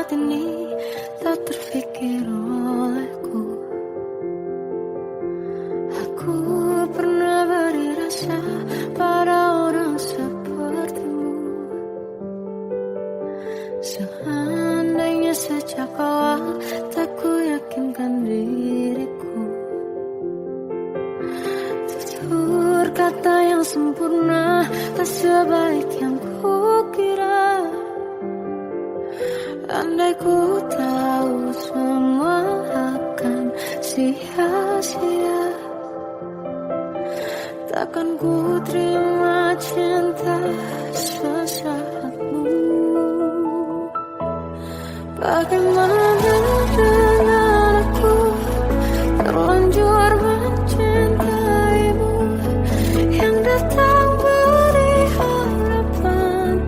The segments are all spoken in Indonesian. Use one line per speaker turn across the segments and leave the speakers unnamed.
saat ini tak terfikir olehku. Aku pernah beri rasa pada orang sepertimu. Seandainya sejak awal tak ku yakinkan diriku. Tutur kata yang sempurna tak sebaik yang kukira. Andai ku tahu semua akan sia-sia, takkan ku terima cinta sesaatmu. Bagaimana dengan aku terlanjur mencintaimu, yang datang beri harapan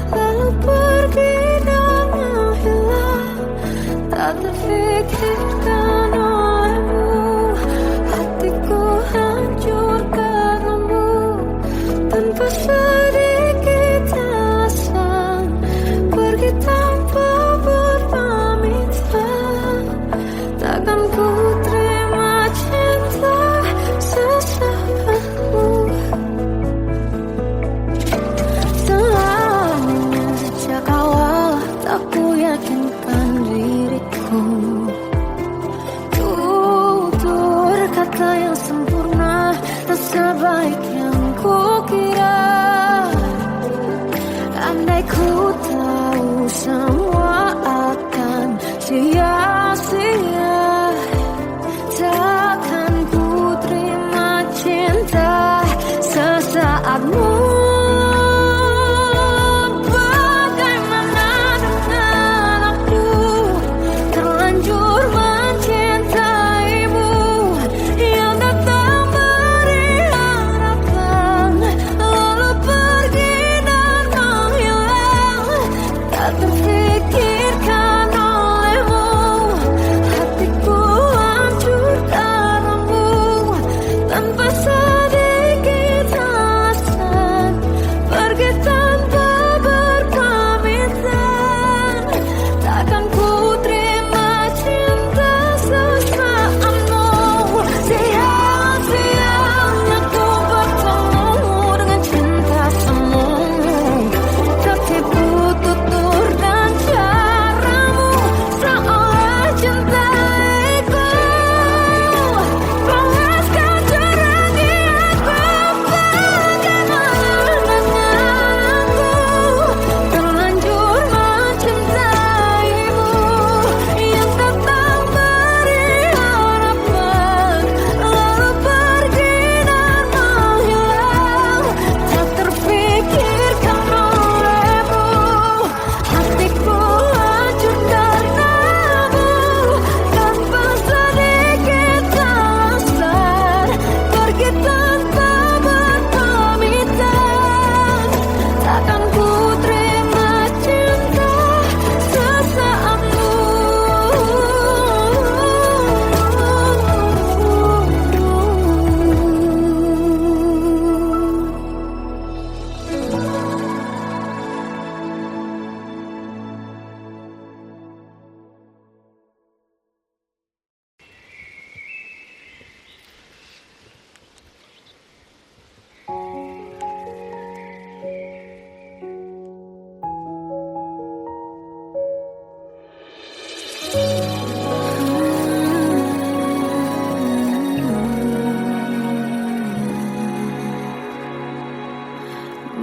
lalu pergi dan menghilang. Tak terfikirkan olehmu, hatiku hancur karenamu. Tanpa sedikit alasan pergi tanpa berpamitan. Takkan ku terima cinta sesaatmu. Selamanya sejak awal tak ku yakinkan diriku. Tutur kata yang sempurna tak sebaik yang kukira. Andai ku tahu semua akan sia-sia, takkan ku terima cinta sesaatmu. Bagaimana dengan aku terlanjur mencintaimu, yang datang beri harapan lalu pergi dan menghilang. Tak terfikirkan olehmu, hatiku hancur karenamu. Tanpa sedikit alasan pergi tanpa berpamitan. Takkan ku terima cinta sesaatmu. Sia-sia aku bertemu dengan cinta semu. Tertipu tutur dan caramu, seolah cintaiku. Panaskan cerangi aku. Bagaimana dengan aku terlanjur mencintaimu, yang datang beri harapan lalu pergi dan menghilang. Tak terfikirkan olehmu, hatiku hancur karenamu. Tanpa sedikit alasan pergi tanpa berpamitan. Takkan ku terima cinta sesaatmu.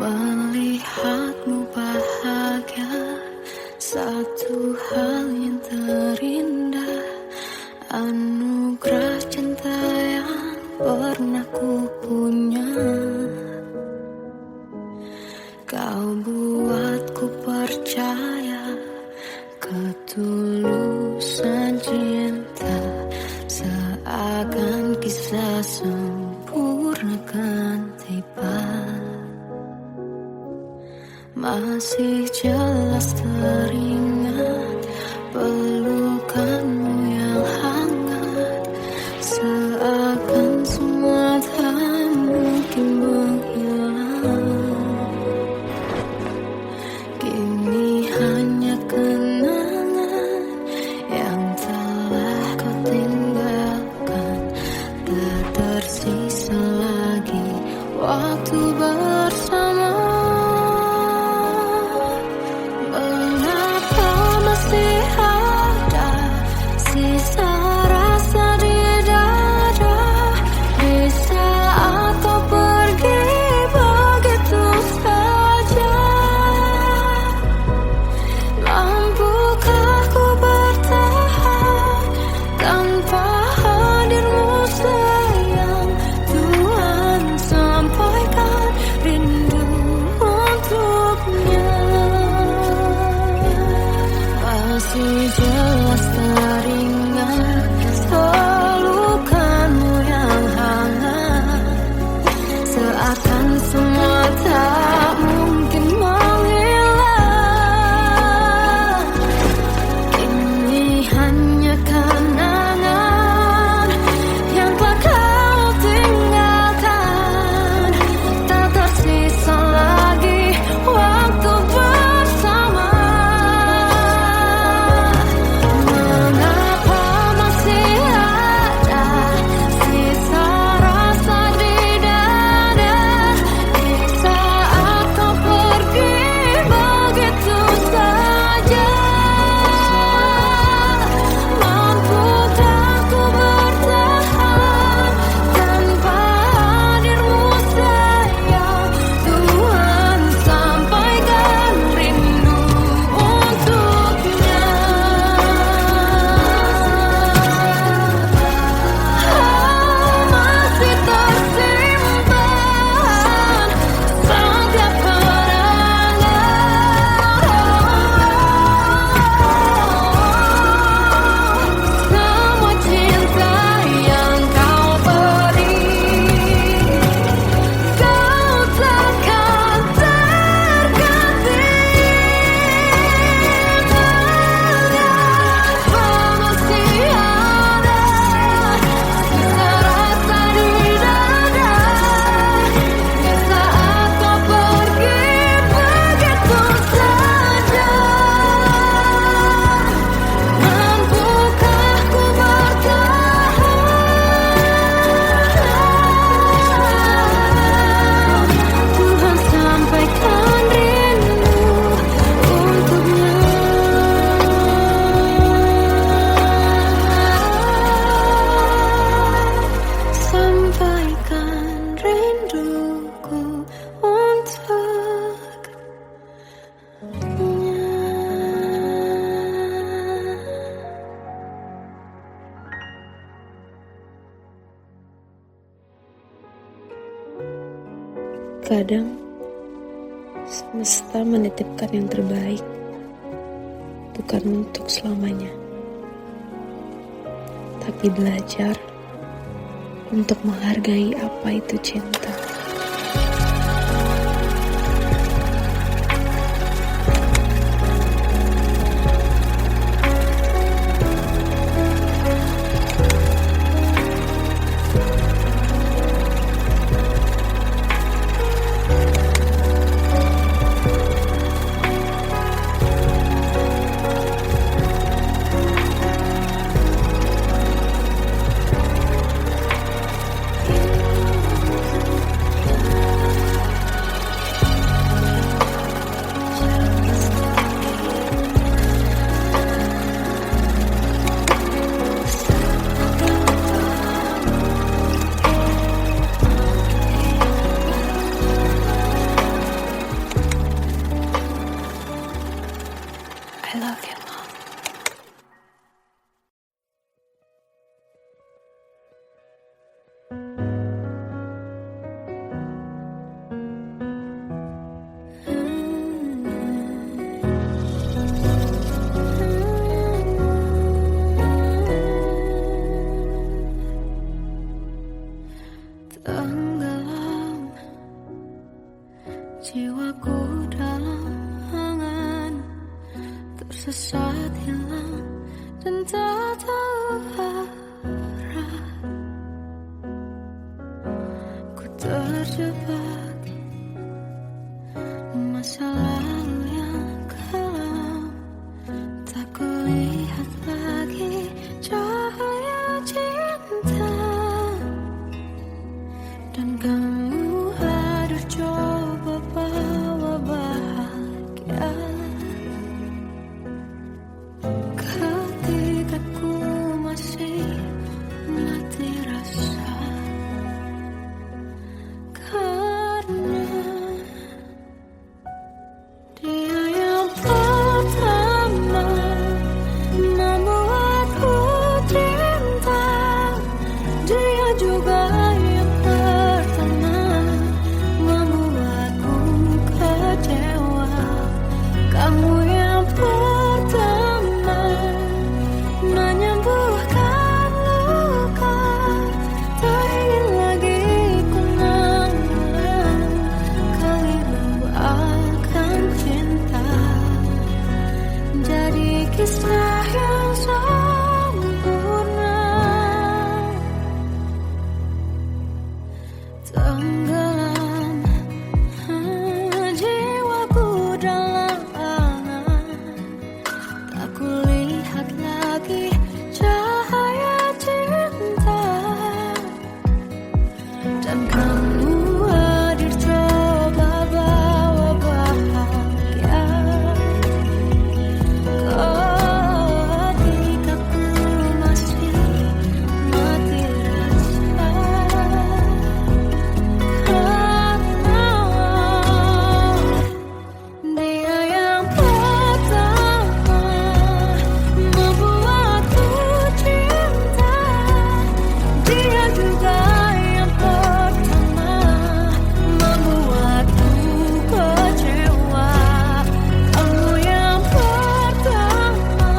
Melihatmu bahagia, satu hal yang terindah. Anugerah cinta yang pernah ku punya. Kau buatku percaya ketulusan cinta, seakan kisah sempurna kan tiba. Masih jelas teringat pelukanmu yang hangat, seakan semua tak mungkin menghilang. Kini hanya kenangan Ku jelas teringat pelukanmu yang hangat, seakan semua tak mungkin menghilang. Ini hanya kenangan yang telah kau tinggalkan. Tak tersisa lagi waktu bersama. Mengapa masih ada sisa rasa di dada di saat kau pergi begitu saja? Mampukah ku bertahan tanpa hadirmu sayang? Tuhan, sampaikan rindu untuknya. Masih tersimpan setiap semua cinta yang kau beri. Kau takkan terganti. Mengapa masih ada sisa rasa di dada di saat kau pergi begitu saja? Mampukah ku bertahan? Tuhan, sampaikan rindu untuknya. Sampaikan rinduku untuknya. Kadang semesta menitipkan yang terbaik, bukan untuk selamanya, tapi belajar untuk menghargai apa itu cinta. I love you, Mom. Tenggelam jiwaku dalam angan, tersesat hilang dan tak tahu arah. Ku terjebak masa lalu yang kelam, tak kulihat lagi cahaya cinta. Dan kamu harus coba bawa bahagia ketika ku masih mati rasa. Jadi kisah yang sempurna, tenggelam jiwaku dalam angan. Tak kulihat lagi cahaya cinta, dan kamu hadir coba bawa bahagia. Ketika ku masih mati rasa, karena dia yang pertama membuatku cinta. Dia juga yang pertama membuatku kecewa. Kamu yang pertama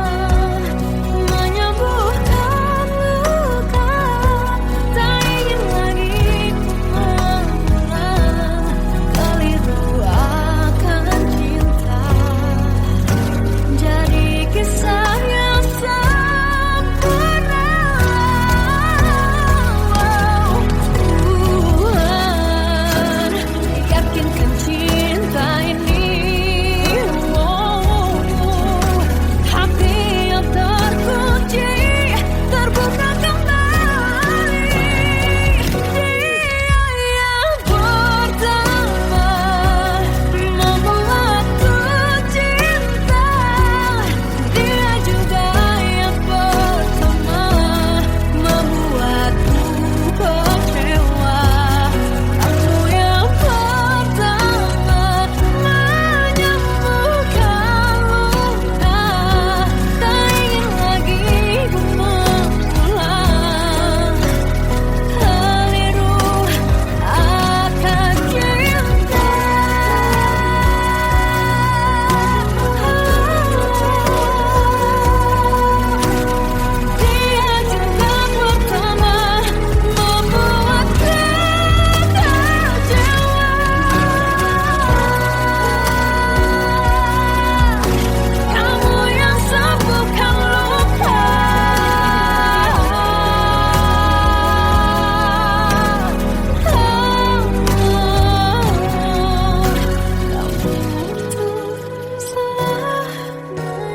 menyembuhkan luka. Tak ingin lagi ku mengulang keliru akan cinta. Jadi kisah yang sempurna. Tuhan yakinkan cinta ini. Hati yang terkunci terbuka kembali. Dia yang pertama membuatku cinta. Dia juga yang pertama membuatku kecewa. Kamu yang pertama menyembuhkan luka. Tak ingin lagi ku mengulang keliru akan cinta. Dia juga pertama membuatku kecewa. Kamu yang sembuhkan luka. Kamu untuk selamanya.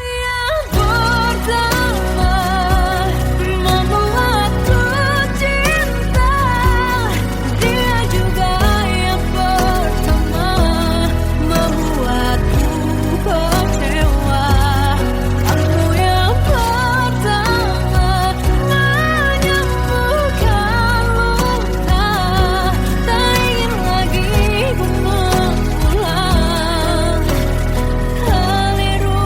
Yang pertama membuatku cinta. Dia juga yang pertama membuatku kecewa. Kamu yang pertama menyembuhkan luka. Tak ingin lagi ku mengulang keliru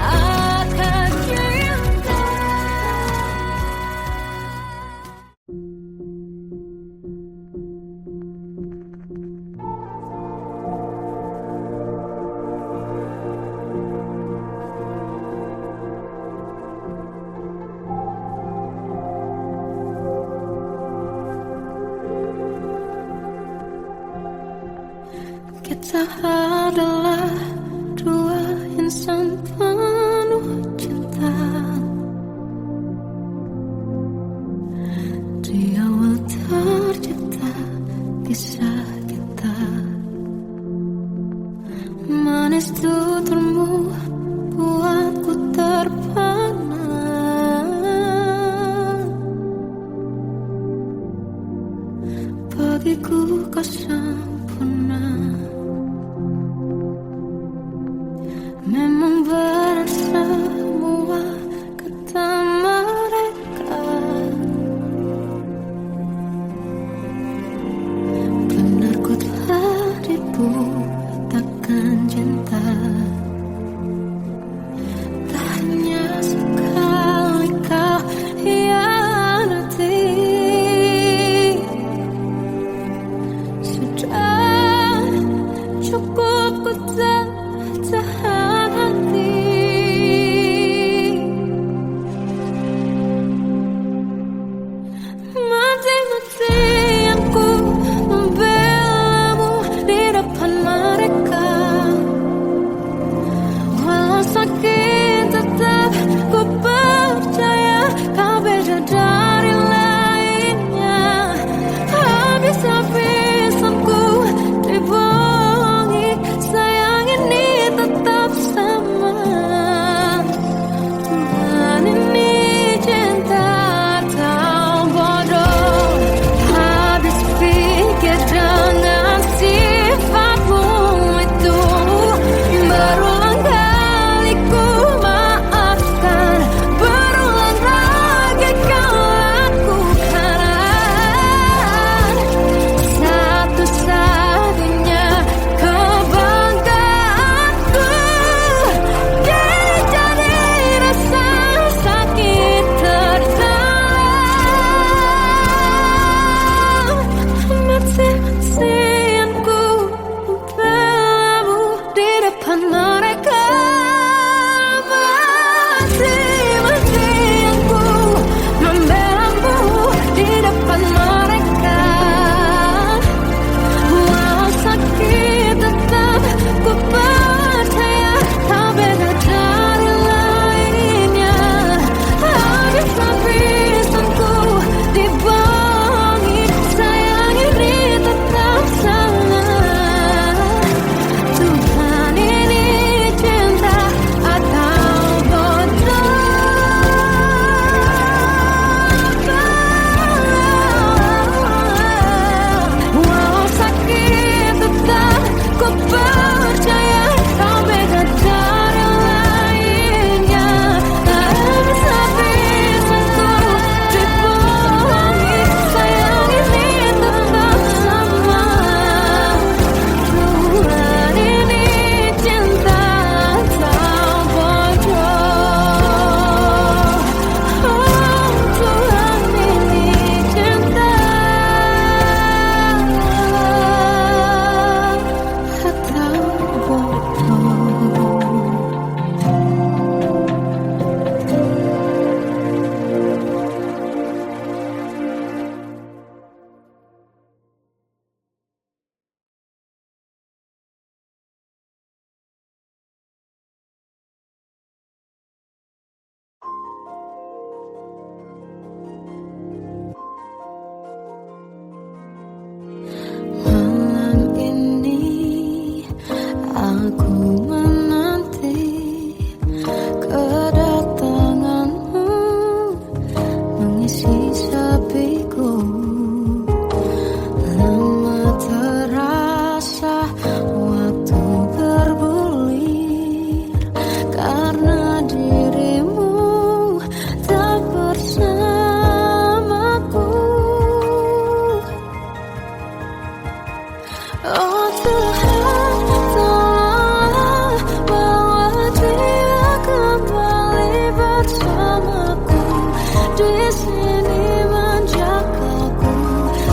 akan cinta. Kita adalah dua insan penuh cinta. Di awal tercipta kisah kita. Manis tuturmu buatku terpana. Bagiku kau sempurna. Memang berat semua kata mereka. Benar ku telah dibuatakan cinta. Tak hanya sekali kau hianati. Sudah
mengisi sepiku. Lama terasa waktu bergulir karena dirimu tak bersamaku. Oh Tuhan, tolonglah bawa dia kembali bersamaku. Di sini menjagaku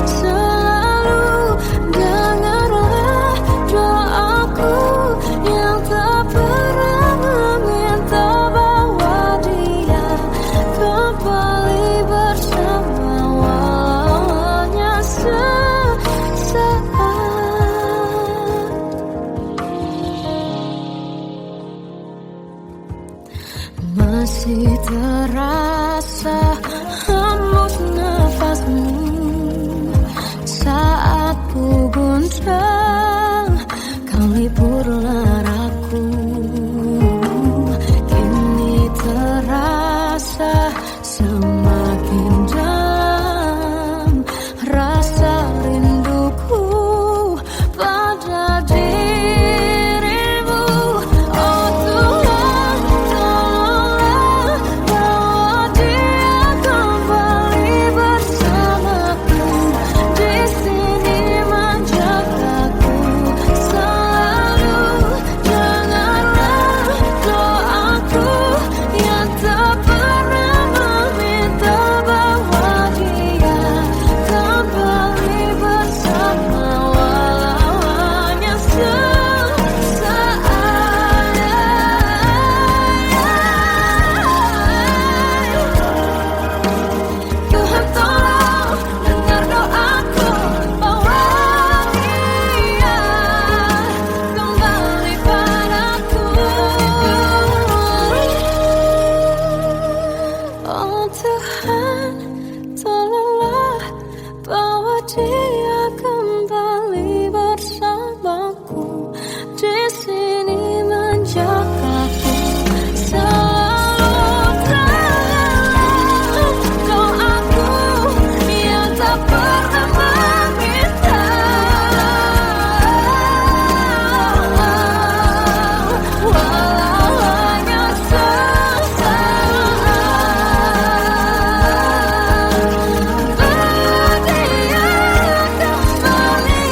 selalu. Dengarlah doaku yang tak pernah meminta, bawa dia kembali bersama walaunya sesaat. Masih terasa hembus nafasmu saat ku guncang, kau liburlah aku. Kini terasa semakin dalam rasa rinduku pada dirimu. Oh Tuhan, tolonglah bawa dia kembali bersamaku. Di sini menjagaku selalu. Dengarlah doaku yang tak pernah meminta, bawa dia kembali bersama walaunya sesaat. Tuhan tolong dengar doaku, bawa dia kembali padaku. Oh Tuhan, tolonglah bawa dia kembali bersamaku. Di sini menjagaku selalu. Doaku yang tak pernah meminta, walau hanya sesaat. Berdia kembali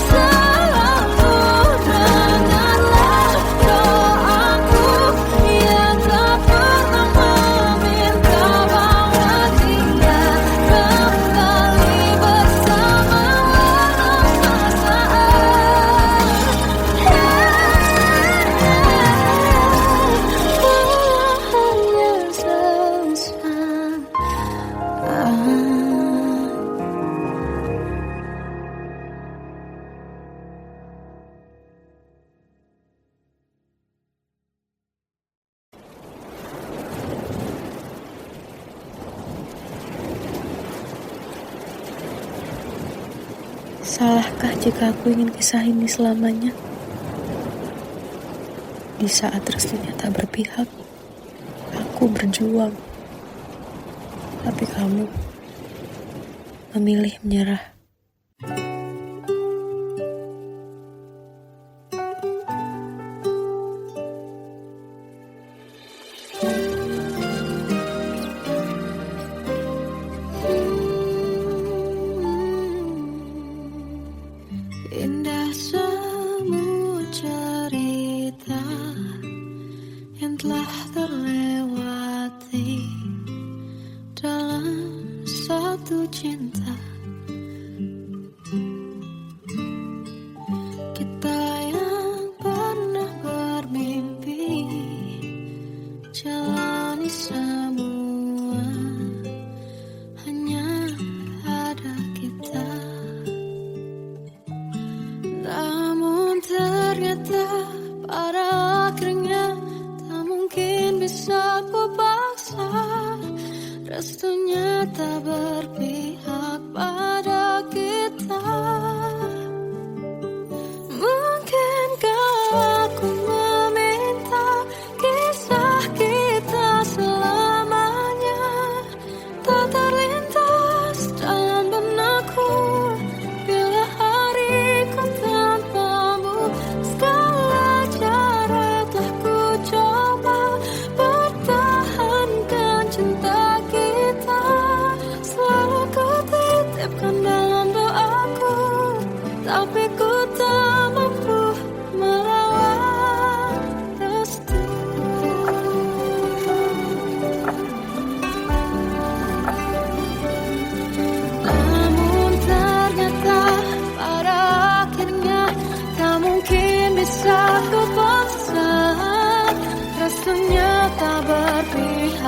selalu. Dengarlah doaku yang tak pernah meminta, bawa dia kembali bersama walau sesaat.
Salahkah jika aku ingin kisah ini selamanya? Di saat restunya tak berpihak, aku berjuang. Tapi kamu memilih menyerah.
Indah semua cerita yang telah terlewati dalam satu cinta. Kita yang pernah bermimpi jalani semua, hanya ada kita. Namun ternyata pada akhirnya tak mungkin bisa ku paksa. Restunya tak berpihak pada kita. Mungkinkah aku meminta kisah kita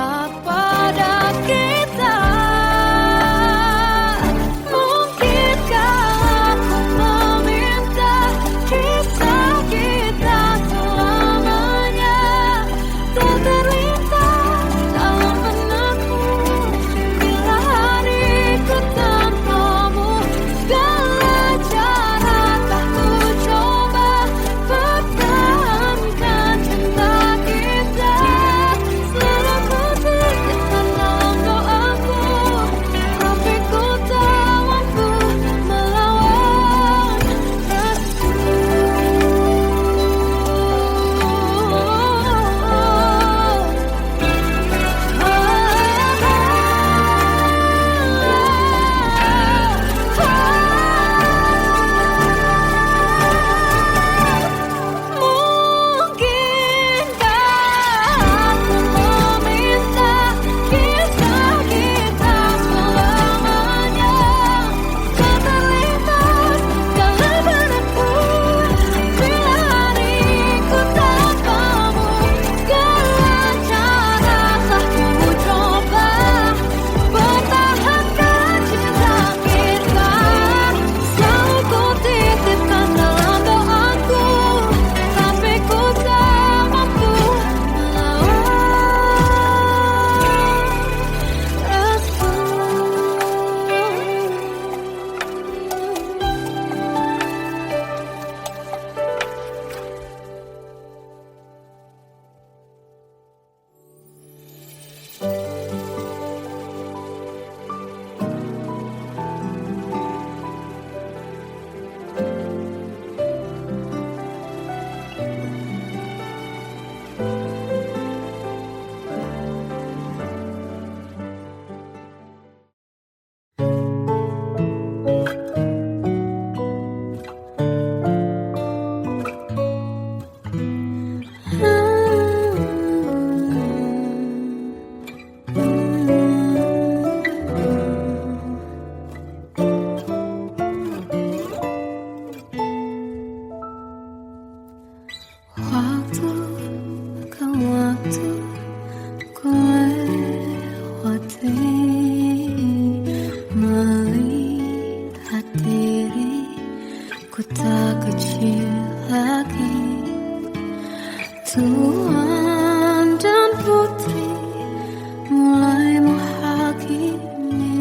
berpihak pada kita. Mungkinkah aku meminta kisah kita selamanya tak terlintas dalam benakku bila hariku tanpamu. Segala cara tak ku coba pertahankan cinta kita. Selalu ku titipkan dalam doaku, tapi ku tak mampu melawan rasa. Mungkinkah aku meminta kisah kita selamanya tak terlintas dalam benakku bila hariku tanpamu. Segala cara telah ku coba pertahankan cinta kita. Selalu ku titipkan dalam doaku, tapi ku tak mampu waktu ke waktu ku lewati, melihat diri ku tak kecil lagi. Tuan dan putri mulai menghakimi,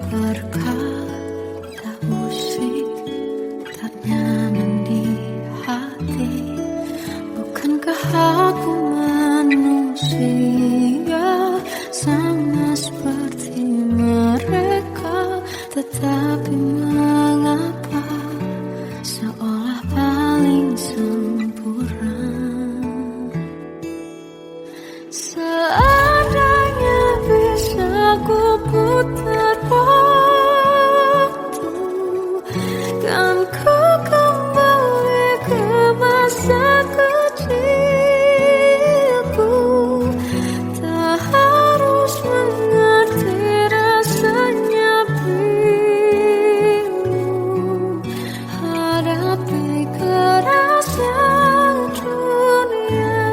berkata musik tak nyaman di hati. Bukankah aku manusia sama seperti mereka? Tetapi mengapa seolah paling sempurna? Seandainya bisa ku putar waktu, kan ku kembali ke masa kecilku. Tak harus mengerti rasanya bingung hadapi kerasnya dunia.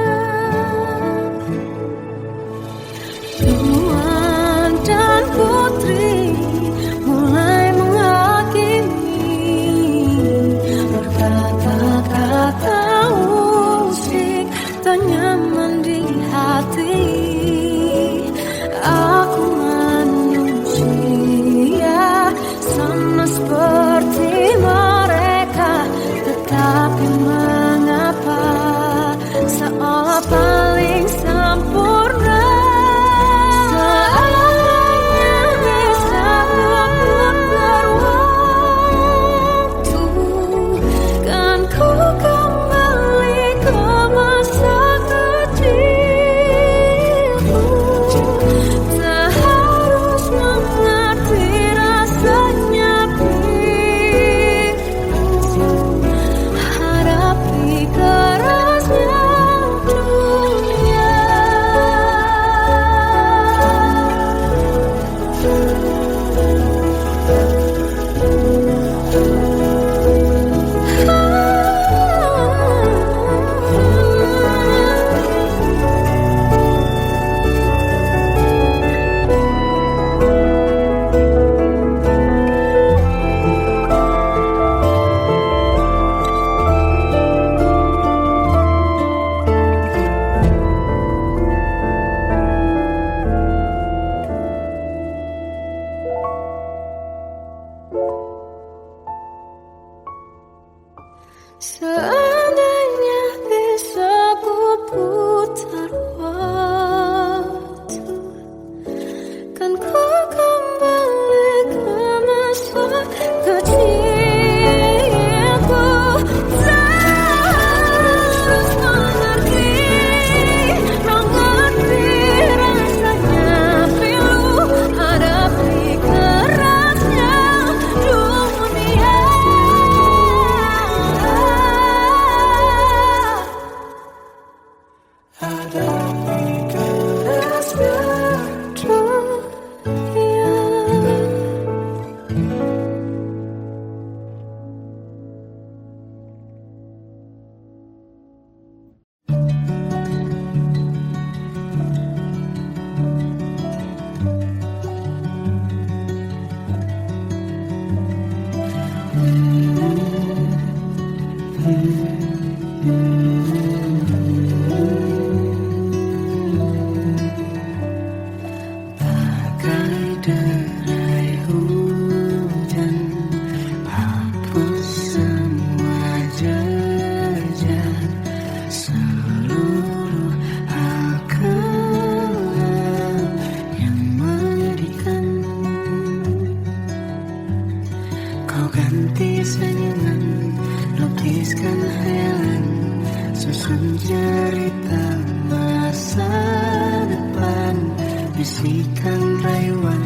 Tuan dan putri
bisikan rayuan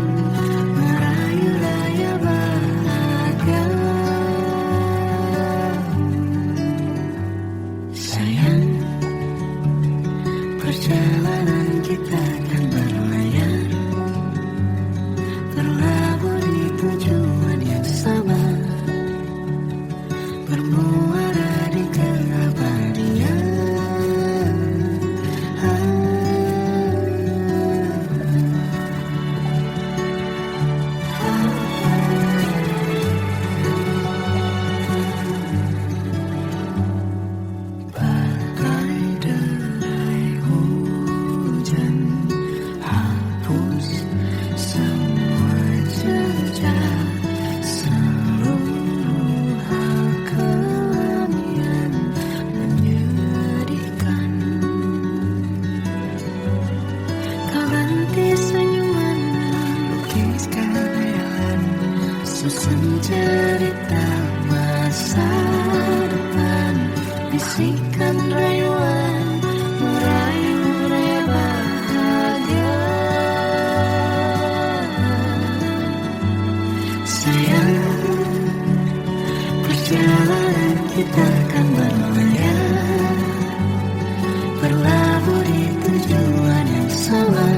merayu raya bahagia. Sayang, perjalanan kita kan berlayar, berlabuh di tujuan yang sama, bermuara di keabadian. Susun cerita masa depan, bisikan rayuan merayu raya bahagia. Sayang, perjalanan kita akan berlayar, berlabuh di tujuan yang sama,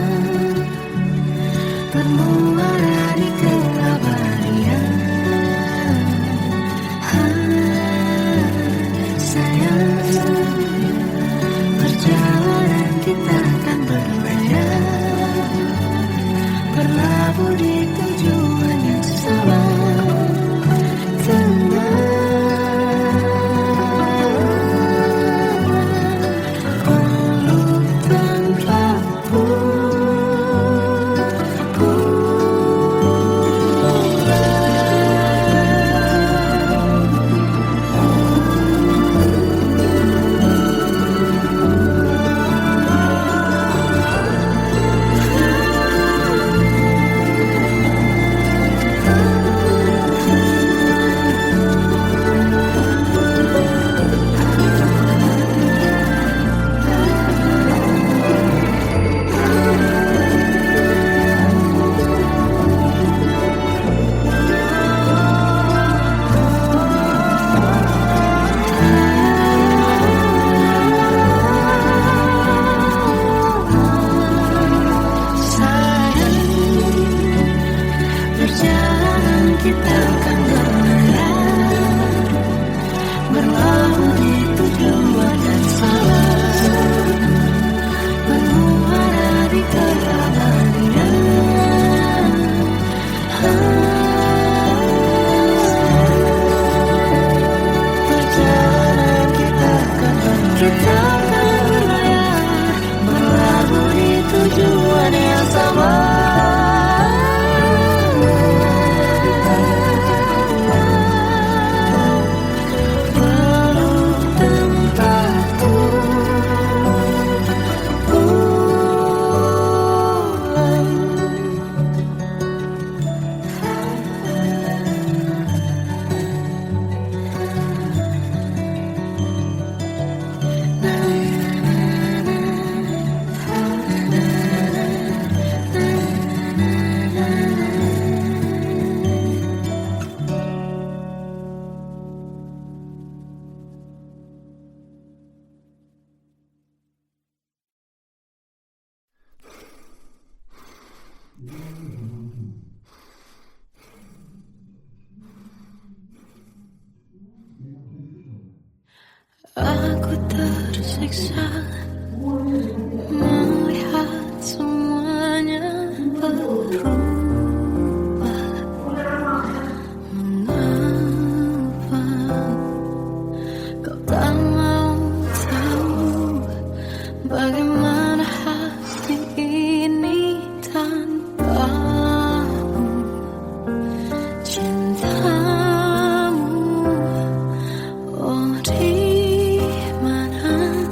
bermuara di keabadian. Perjalanan kita akan berlayar, berlabuh di tujuan yang sama, peluk tanpaku. Kita akan berlayar, berlabuh di tujuan yang sama, bermuara di keabadian. Perjalanan kita akan berlayar, berlabuh di tujuan yang sama. Aku tersiksa melihat semuanya berubah. Mengapa kau tak mau tahu bagaimana hati ini tanpamu? Cintamu, oh di mana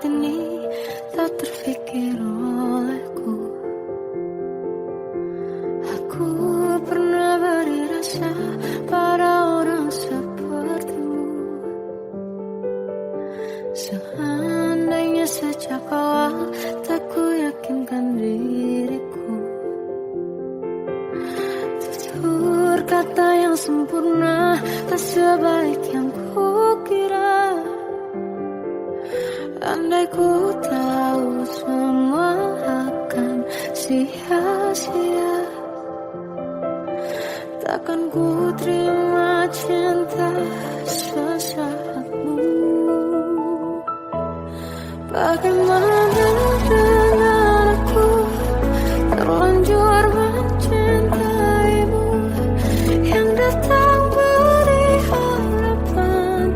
saat ini tak terfikir olehku. Aku pernah beri rasa pada orang sepertimu. Seandainya sejak awal tak ku yakinkan diriku. Tutur kata yang sempurna tak sebaik yang ku kira. Andai ku tahu semua akan sia-sia, takkan ku terima cinta sesaatmu. Bagaimana dengan aku terlanjur mencintaimu, yang datang beri harapan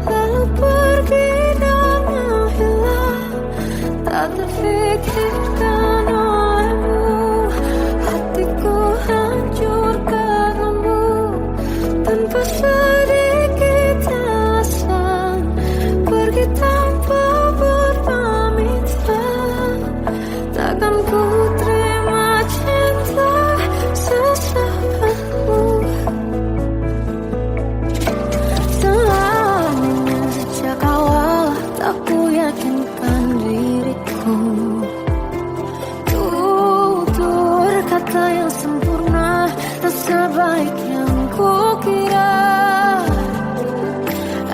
lalu pergi dan menghilang. Tak terfikirkan olehmu, hatiku hancur karenamu. Tanpa sedikit alasan pergi tanpa berpamitan. Takkan ku terima cinta sesaatmu. Selamanya sejak awal tak ku yakinkan diriku. Tutur kata yang sempurna tak sebaik yang ku kira.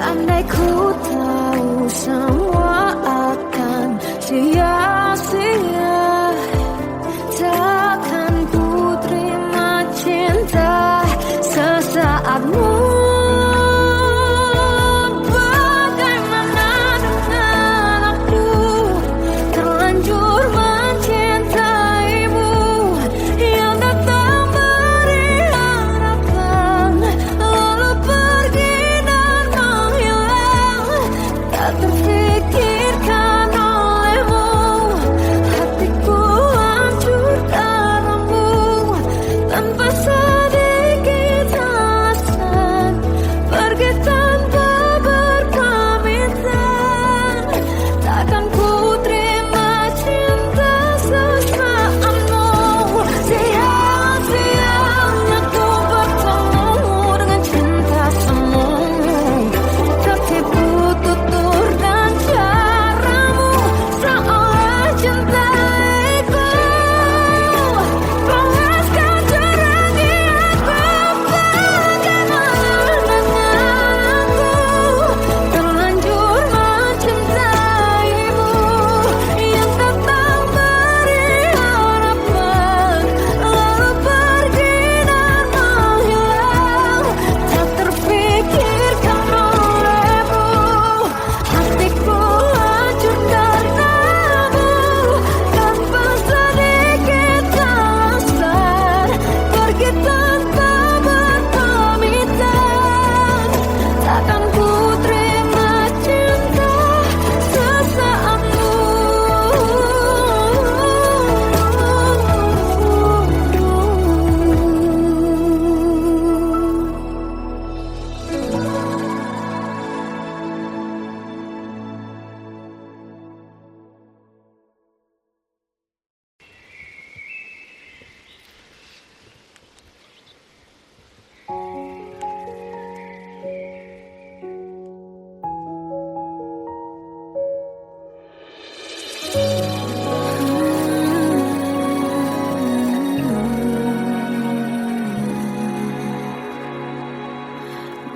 Andai ku tahu semua akan sia-sia, takkan ku terima cinta sesaatmu. Bagaimana dengan aku terlanjur mencintaimu, yang datang beri harapan lalu pergi dan menghilang. Tak terfikirkan olehmu, hatiku hancur karenamu. Tanpa sedikit alasan pergi tanpa berpamitan. Takkan ku terima cinta sesaatmu. Sia-sianya ku bertemu dengan cinta semu. Tertipu tutur dan caramu, seolah cintaiku panaskan cerangi aku. Bagaimana dengan aku terlanjur mencintaimu, yang datang beri harapan lalu pergi dan menghilang. Tak terfikirkan olehmu, hatiku hancur karenamu. Tanpa sedikit alasan pergi tanpa berpamitan. Takkan ku terima cinta sesaatmu.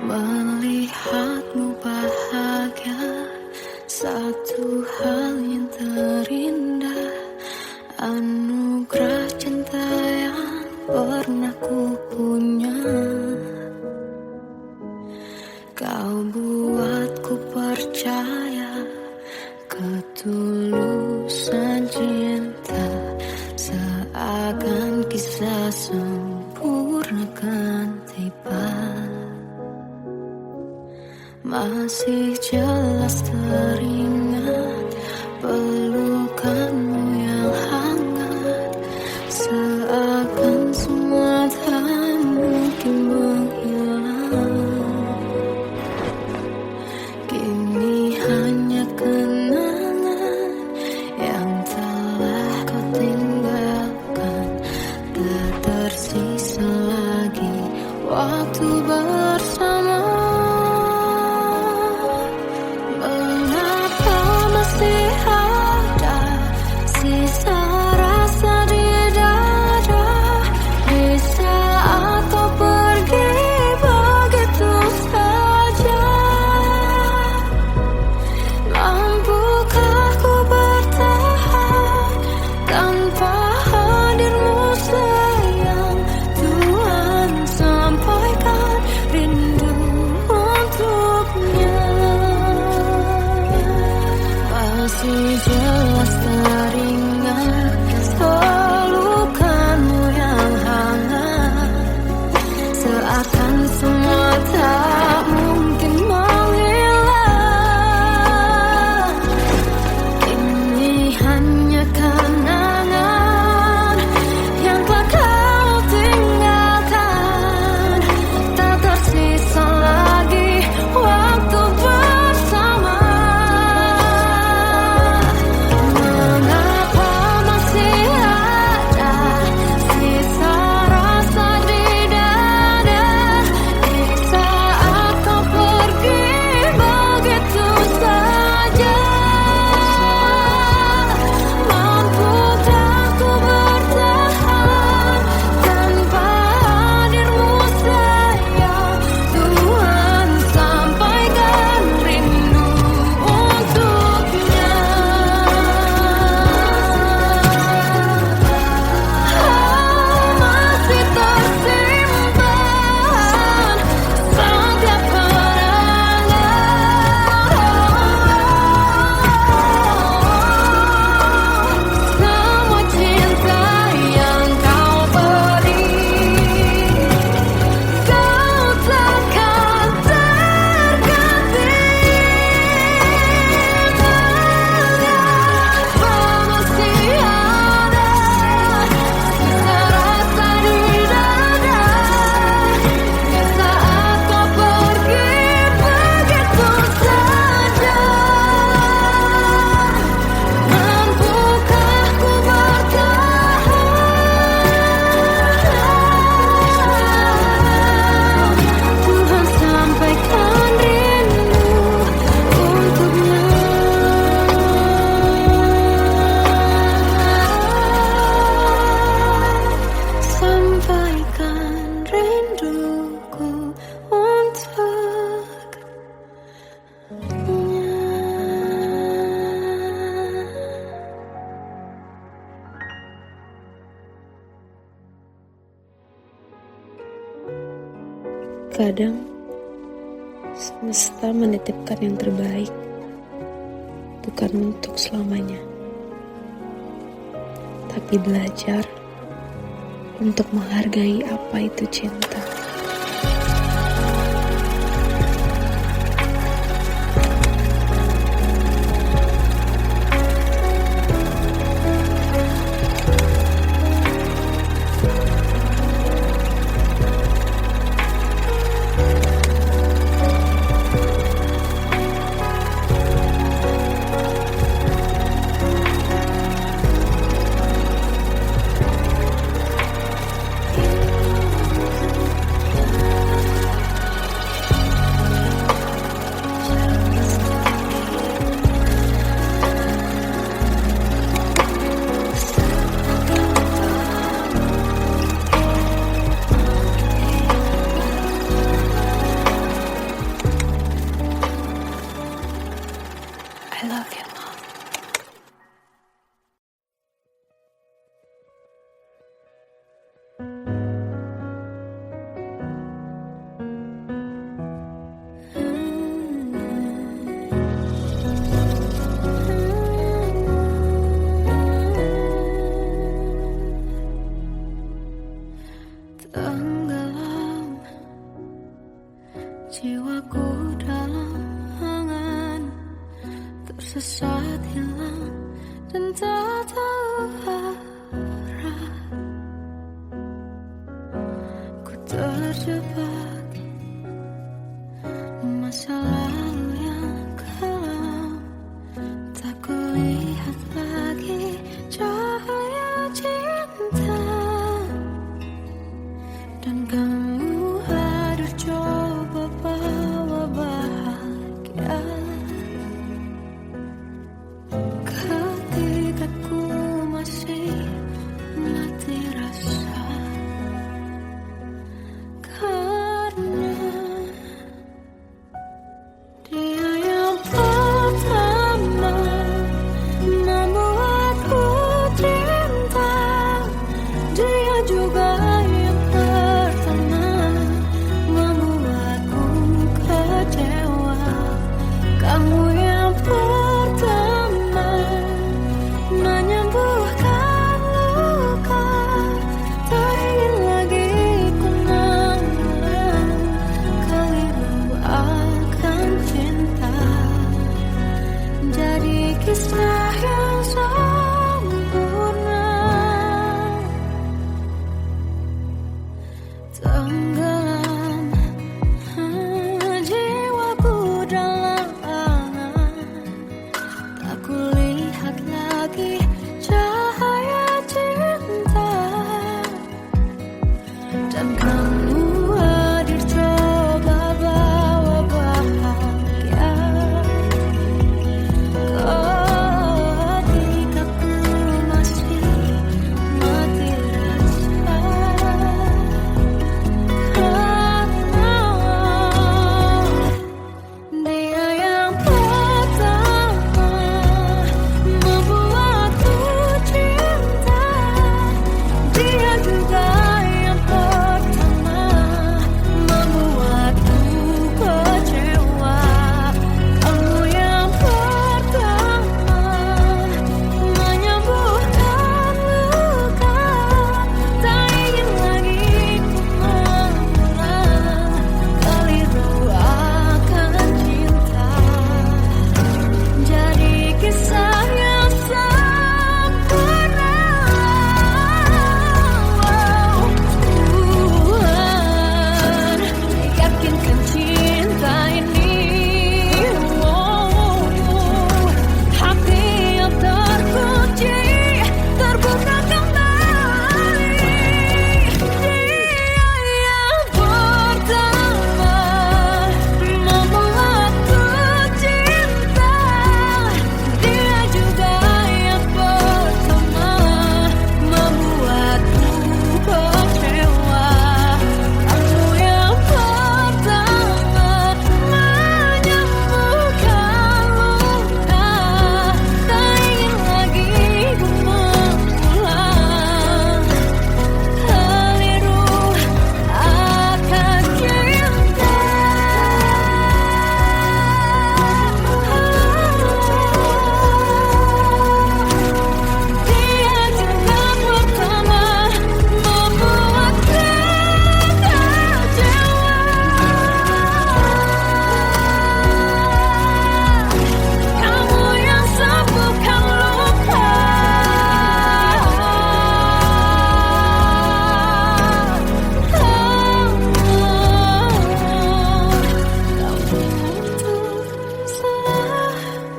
Melihatmu bahagia, satu hal yang terindah. Anugerah cinta yang pernah ku punya. Kau buatku percaya ketulusan cinta, seakan kisah sempurna kan tiba. Masih jelas teringat pelukanmu yang hangat, seakan semua tak mungkin menghilang. Kini hanya kenangan jelas teringat pelukanmu yang hangat, seakan semua tak mungkin menghilang. Ini hanya kenangan yang telah kau tinggalkan, tak tersisa lagi waktu bersama. Mengapa masih ada sisa rasa di dada di saat kau pergi begitu saja? Mampukah ku bertahan tanpa hadirmu sayang? Tuhan, sampaikan rindu untuknya. Masih tersimpan setiap semua cinta yang kau beri. Kau takkan terganti. Mengapa masih ada sisa rasa di dada di saat kau pergi begitu saja? Mampukah ku bertahan? Tuhan, sampaikan rindu untuknya. Sampaikan rinduku untuknya.
Kadang semesta menitipkan yang terbaik, bukan untuk selamanya, tapi belajar untuk menghargai apa itu cinta. I love you, Mom.
Tenggelam jiwaku dalam angan, tersesat hilang dan tak tahu arah. Ku terjebak masa lalu yang kelam, tak kulihat lagi cahaya cinta. Dan kamu hadir coba bawa bahagia ketika ku masih mati rasa. Karena dia yang pertama kisah yang sempurna, tenggelam jiwaku dalam angan, tak kulihat lagi cahaya cinta, dan kamu hadir coba bawa bahagia. Ketika ku masih mati rasa, karena dia yang pertama membuatku cinta, dia juga yang pertama membuatku kecewa. Kamu yang pertama menyembuhkan luka, tak ingin lagi ku mengulang keliru akan cinta. Jadi kisah yang sempurna. Tuhan yakinkan cinta ini, hati yang terkunci terbuka kembali. Dia yang pertama membuatku cinta, dia juga yang pertama membuatku kecewa. Kamu yang pertama menyembuhkan luka, tak ingin lagi ku mengulang keliru akan cinta. Dia juga pertama membuatku kecewa. Kamu yang sembuhkan luka, kamu untuk selamanya.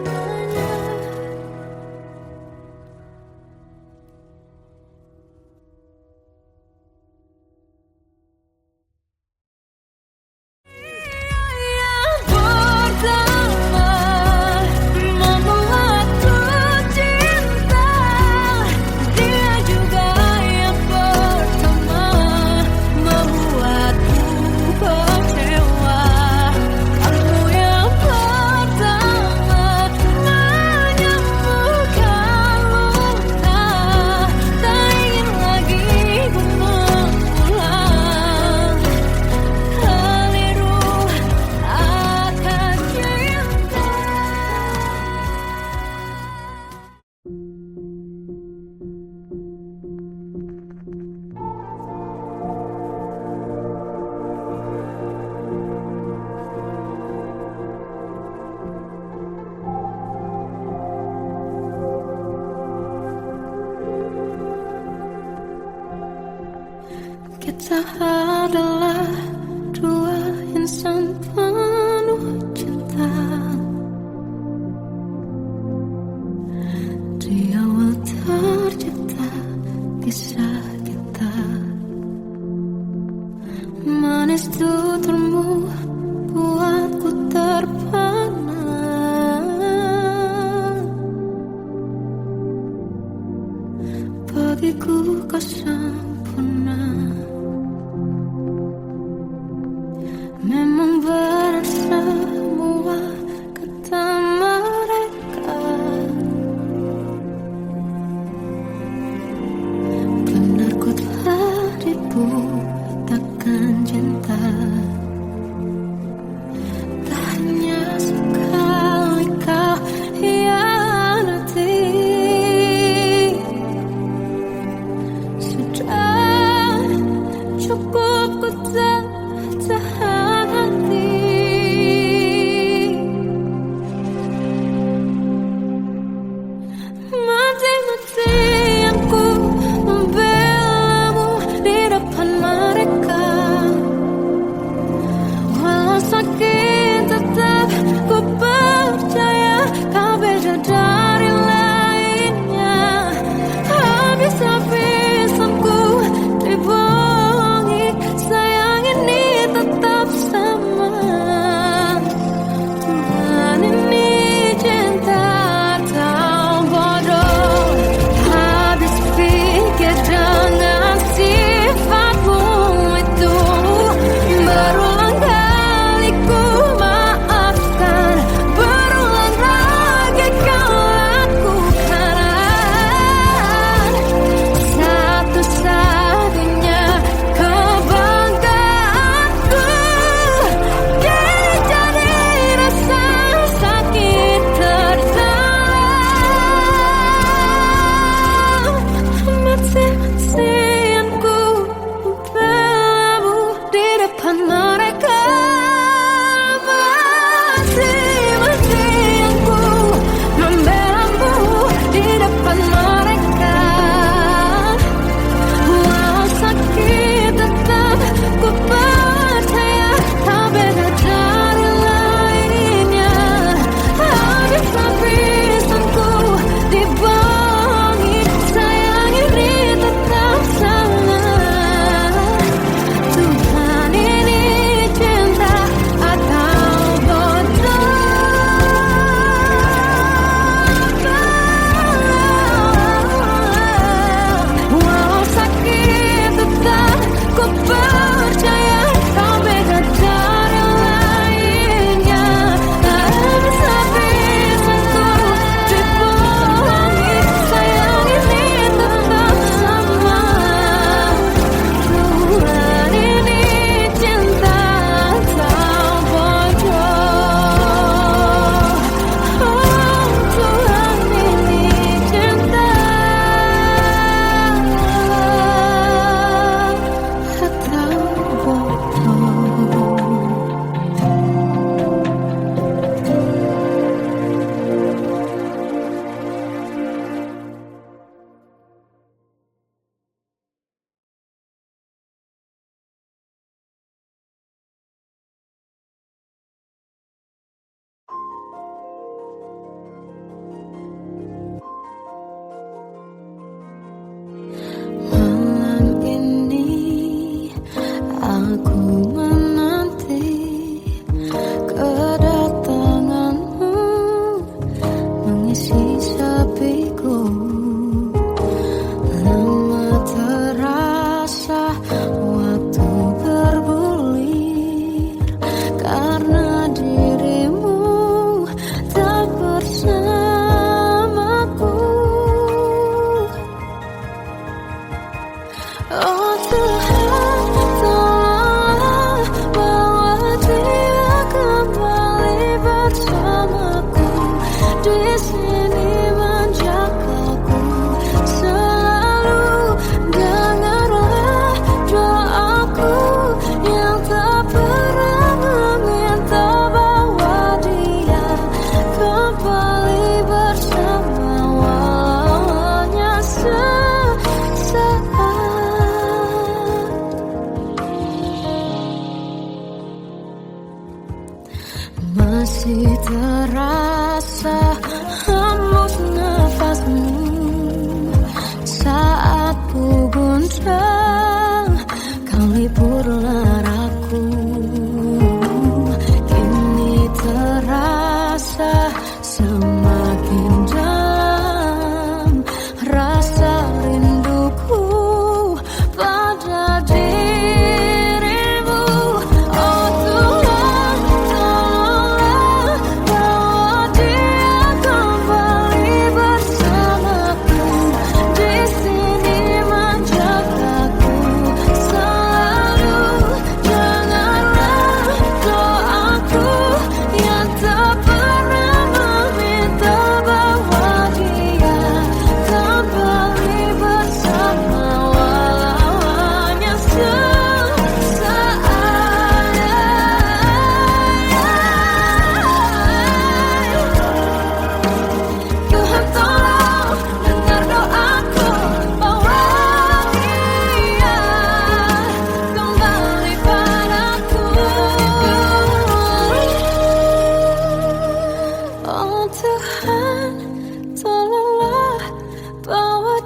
Yang pertama membuatku cinta, dia juga yang pertama membuatku kecewa. Kamu yang pertama menyembuhkan luka, tak ingin lagi ku mengulang keliru akan cinta. Kita adalah dua insan penuh cinta. Di awal tercipta kisah kita, manis tuturmu buatku terpana. Bagiku kau sempurna, memang berat semua kata mereka. Benar ku telah dibutakan cinta, tak hanya sekali kau hianati. Sudah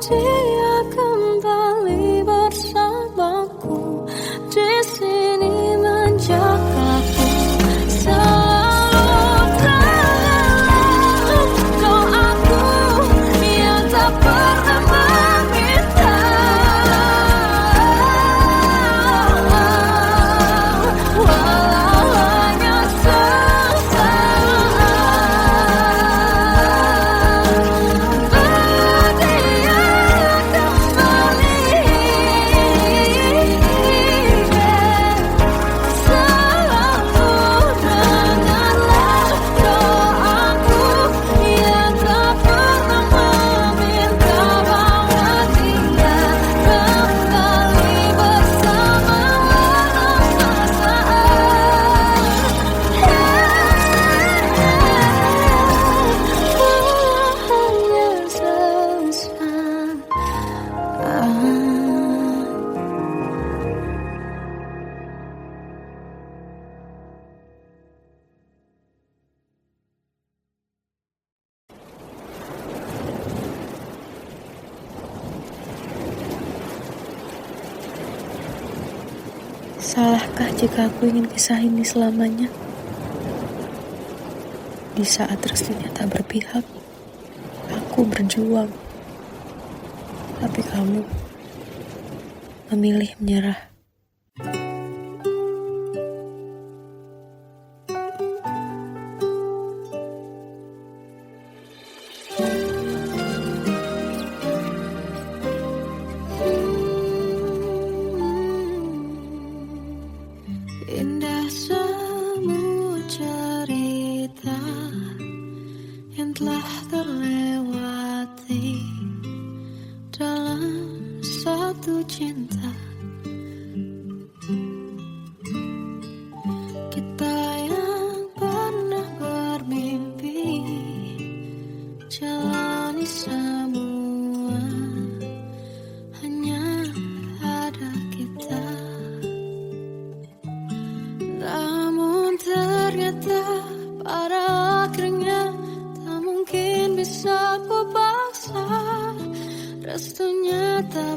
dia kembali bersamaku di sini menjagaku. Selalu dalam doaku yang tak pernah meminta, walau hanya sesaat.
Salahkah jika aku ingin kisah ini selamanya? Di saat restunya tak berpihak, aku berjuang. Tapi kamu memilih menyerah.
Indah semua cerita yang telah terlewati dalam satu cinta. Kita yang pernah bermimpi jalani semua, hanya ada kita. Namun ternyata pada akhirnya tak mungkin bisa ku paksa restunya tak